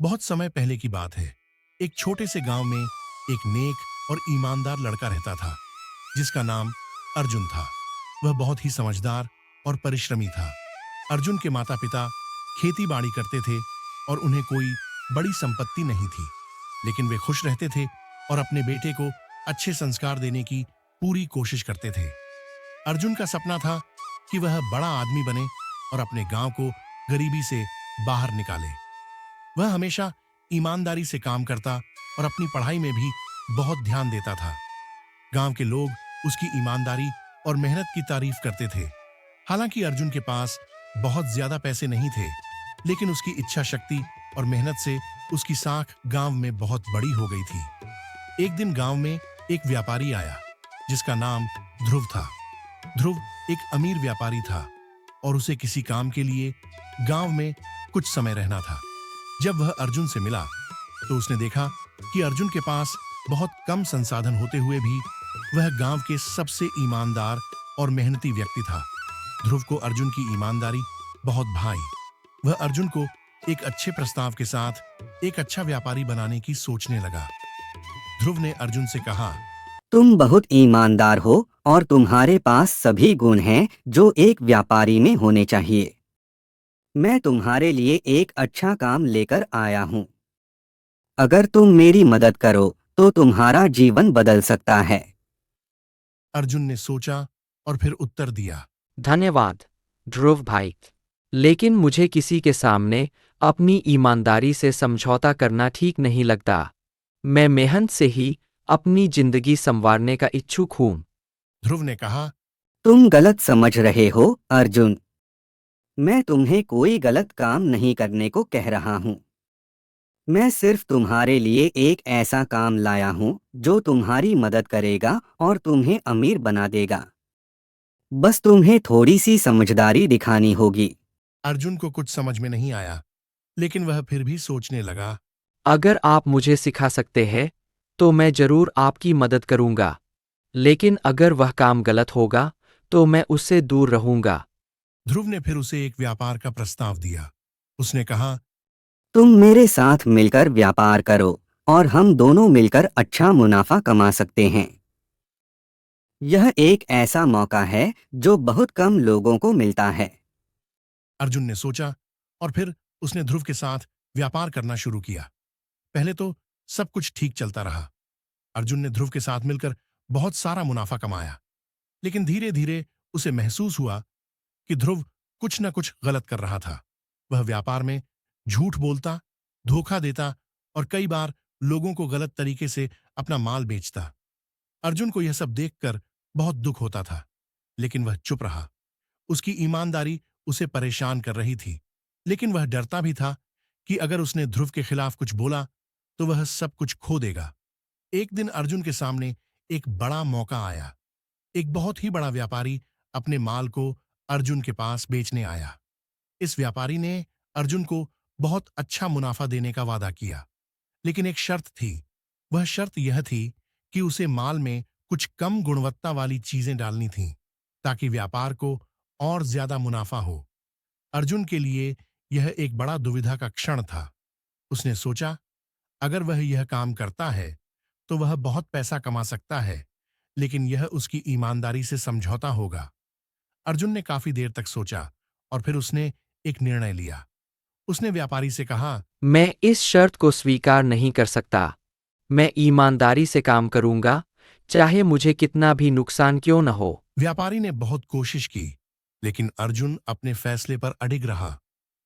बहुत समय पहले की बात है। एक छोटे से गांव में एक नेक और ईमानदार लड़का रहता था, जिसका नाम अर्जुन था। वह बहुत ही समझदार और परिश्रमी था। अर्जुन के माता पिता खेती बाड़ी करते थे और उन्हें कोई बड़ी संपत्ति नहीं थी, लेकिन वे खुश रहते थे और अपने बेटे को अच्छे संस्कार देने की पूरी कोशिश करते थे। अर्जुन का सपना था कि वह बड़ा आदमी बने और अपने गांव को गरीबी से बाहर निकाले। वह हमेशा ईमानदारी से काम करता और अपनी पढ़ाई में भी बहुत ध्यान देता था। गांव के लोग उसकी ईमानदारी और मेहनत की तारीफ करते थे। हालांकि अर्जुन के पास बहुत ज्यादा पैसे नहीं थे, लेकिन उसकी इच्छा शक्ति और मेहनत से उसकी साख गांव में बहुत बड़ी हो गई थी। एक दिन गांव में एक व्यापारी आया, जिसका नाम ध्रुव था। ध्रुव एक अमीर व्यापारी था और उसे किसी काम के लिए गांव में कुछ समय रहना था। जब वह अर्जुन से मिला तो उसने देखा कि अर्जुन के पास बहुत कम संसाधन होते हुए भी वह गांव के सबसे ईमानदार और मेहनती व्यक्ति था। ध्रुव को अर्जुन की ईमानदारी बहुत भाई। वह अर्जुन को एक अच्छे प्रस्ताव के साथ एक अच्छा व्यापारी बनाने की सोचने लगा। ध्रुव ने अर्जुन से कहा, तुम बहुत ईमानदार हो और तुम्हारे पास सभी गुण हैं जो एक व्यापारी में होने चाहिए। मैं तुम्हारे लिए एक अच्छा काम लेकर आया हूँ। अगर तुम मेरी मदद करो तो तुम्हारा जीवन बदल सकता है। अर्जुन ने सोचा और फिर उत्तर दिया, धन्यवाद ध्रुव भाई, लेकिन मुझे किसी के सामने अपनी ईमानदारी से समझौता करना ठीक नहीं लगता। मैं मेहनत से ही अपनी जिंदगी संवारने का इच्छुक हूँ। ध्रुव ने कहा, तुम गलत समझ रहे हो अर्जुन। मैं तुम्हें कोई गलत काम नहीं करने को कह रहा हूँ। मैं सिर्फ तुम्हारे लिए एक ऐसा काम लाया हूँ जो तुम्हारी मदद करेगा और तुम्हें अमीर बना देगा। बस तुम्हें थोड़ी सी समझदारी दिखानी होगी। अर्जुन को कुछ समझ में नहीं आया, लेकिन वह फिर भी सोचने लगा। अगर आप मुझे सिखा सकते हैं तो मैं जरूर आपकी मदद करूंगा, लेकिन अगर वह काम गलत होगा तो मैं उससे दूर रहूंगा। ध्रुव ने फिर उसे एक व्यापार का प्रस्ताव दिया। उसने कहा, तुम मेरे साथ मिलकर व्यापार करो और हम दोनों मिलकर अच्छा मुनाफा कमा सकते हैं। यह एक ऐसा मौका है जो बहुत कम लोगों को मिलता है। अर्जुन ने सोचा और फिर उसने ध्रुव के साथ व्यापार करना शुरू किया। पहले तो सब कुछ ठीक चलता रहा। अर्जुन ने ध्रुव के साथ मिलकर बहुत सारा मुनाफा कमाया, लेकिन धीरे धीरे उसे महसूस हुआ कि ध्रुव कुछ न कुछ गलत कर रहा था। वह व्यापार में झूठ बोलता, धोखा देता और कई बार लोगों को गलत तरीके से अपना माल बेचता। अर्जुन को यह सब देखकर बहुत दुख होता था, लेकिन वह चुप रहा। उसकी ईमानदारी उसे परेशान कर रही थी, लेकिन वह डरता भी था कि अगर उसने ध्रुव के खिलाफ कुछ बोला तो वह सब कुछ खो देगा। एक दिन अर्जुन के सामने एक बड़ा मौका आया। एक बहुत ही बड़ा व्यापारी अपने माल को अर्जुन के पास बेचने आया। इस व्यापारी ने अर्जुन को बहुत अच्छा मुनाफा देने का वादा किया, लेकिन एक शर्त थी। वह शर्त यह थी कि उसे माल में कुछ कम गुणवत्ता वाली चीजें डालनी थीं, ताकि व्यापार को और ज्यादा मुनाफा हो। अर्जुन के लिए यह एक बड़ा दुविधा का क्षण था। उसने सोचा, अगर वह यह काम करता है तो वह बहुत पैसा कमा सकता है, लेकिन यह उसकी ईमानदारी से समझौता होगा। अर्जुन ने काफी देर तक सोचा और फिर उसने एक निर्णय लिया। उसने व्यापारी से कहा, मैं इस शर्त को स्वीकार नहीं कर सकता। मैं ईमानदारी से काम करूंगा, चाहे मुझे कितना भी नुकसान क्यों न हो। व्यापारी ने बहुत कोशिश की, लेकिन अर्जुन अपने फैसले पर अडिग रहा।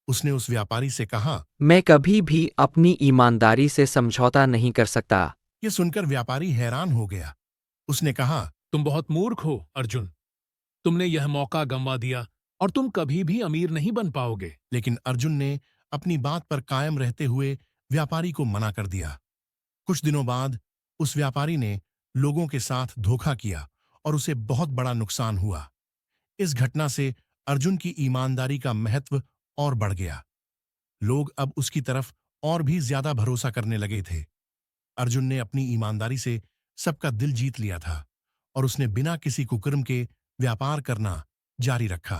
उसने उस व्यापारी से कहा, मैं कभी भी अपनी ईमानदारी से समझौता नहीं कर सकता। यह सुनकर व्यापारी हैरान हो गया। उसने कहा, तुम बहुत मूर्ख हो अर्जुन। तुमने यह मौका गंवा दिया और तुम कभी भी अमीर नहीं बन पाओगे। लेकिन अर्जुन ने अपनी बात पर कायम रहते हुए व्यापारी को मना कर दिया। कुछ दिनों बाद उस व्यापारी ने लोगों के साथ धोखा किया और उसे बहुत बड़ा नुकसान हुआ। इस घटना से अर्जुन की ईमानदारी का महत्व और बढ़ गया। लोग अब उसकी तरफ और भी ज्यादा भरोसा करने लगे थे। अर्जुन ने अपनी ईमानदारी से सबका दिल जीत लिया था और उसने बिना किसी कुकर्म के व्यापार करना जारी रखा।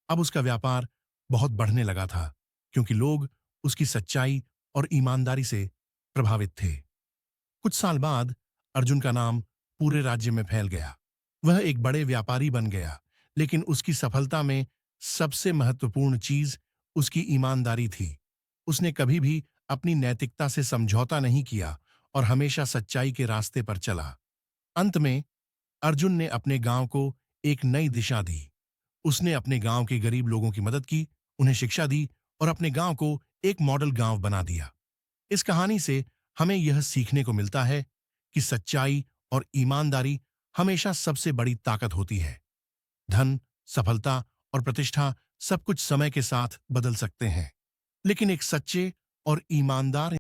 अब उसका व्यापार बहुत बढ़ने लगा था, क्योंकि लोग उसकी सच्चाई और ईमानदारी से प्रभावित थे। कुछ साल बाद अर्जुन का नाम पूरे राज्य में फैल गया। वह एक बड़े व्यापारी बन गया, लेकिन उसकी सफलता में सबसे महत्वपूर्ण चीज उसकी ईमानदारी थी। उसने कभी भी अपनी नैतिकता से समझौता नहीं किया और हमेशा सच्चाई के रास्ते पर चला। अंत में अर्जुन ने अपने गांव को एक नई दिशा दी। उसने अपने गांव के गरीब लोगों की मदद की, उन्हें शिक्षा दी और अपने गांव को एक मॉडल गांव बना दिया। इस कहानी से हमें यह सीखने को मिलता है कि सच्चाई और ईमानदारी हमेशा सबसे बड़ी ताकत होती है। धन, सफलता और प्रतिष्ठा सब कुछ समय के साथ बदल सकते हैं, लेकिन एक सच्चे और ईमानदार